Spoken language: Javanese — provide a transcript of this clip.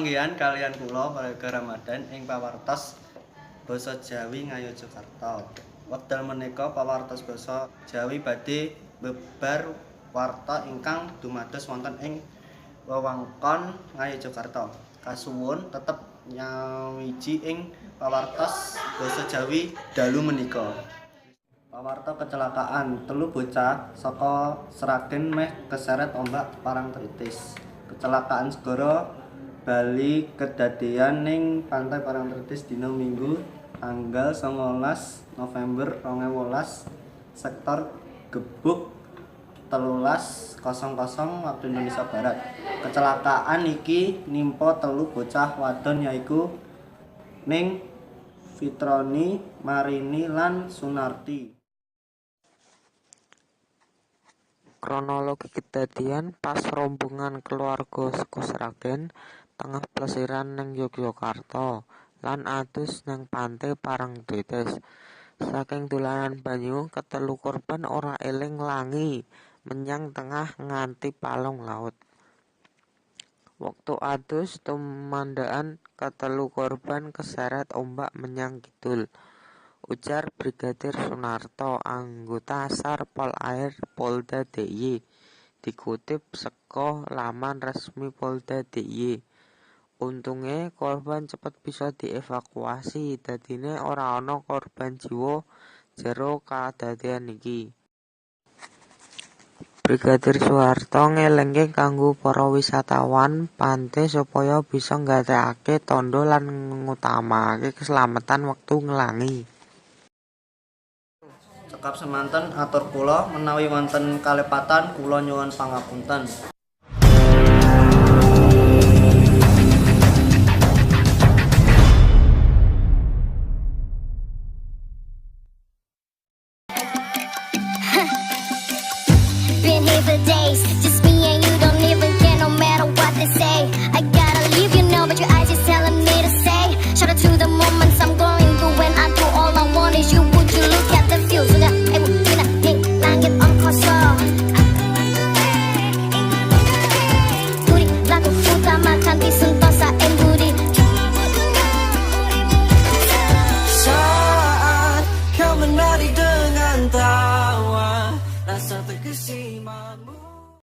pepanggihan kalian kula Paraga Ramadan ing pawartos basa Jawi Ngayogyakarta. Wekdal menika pawartos basa Jawi badhe bebar warta ingkang dumados wonten ing wewengkon Ngayogyakarta. Kasuwun tetep nyawiji ing pawartos basa Jawi dalu menika. Pawarta kecelakaan, 3 bocah saka Sragen meh keseret ombak Parangtritis. Kecelakaan segara bali kedadean ning Pantai Parangtritis dina Minggu tanggal 19 November 2012 sektor Gebuk 13.00 waktu Indonesia Barat. Kecelakaan iki nimpa 3 bocah wadon yaiku Ning Fitroni, Marini lan Sunarti. Kronologi kedadian pas rombongan keluarga saka Sragen tengah plesiran ning Yogyakarta lan adus nang Pantai Parangtritis. Saking dolanan banyu, ketelu korban ora eling langi menyang tengah nganti palung laut. Waktu adus tumandaan ketelu korban keseret ombak menyang kidul. Ujar Brigadir Sunarto, anggota SAR Polair Polda DIY, dikutip saka laman resmi Polda DIY. Untunge korban cepet bisa dievakuasi, dadine ora ana korban jiwa jero kadadian iki. Brigadir Sunarto ngelingke kanggo para wisatawan pantai supaya bisa nggatekake tandha lan ngutamakake keselamatan wektu nglangi. Cekap semanten atur kula menawi wonten kalepatan kula nyuwun pangapunten. Been here for days.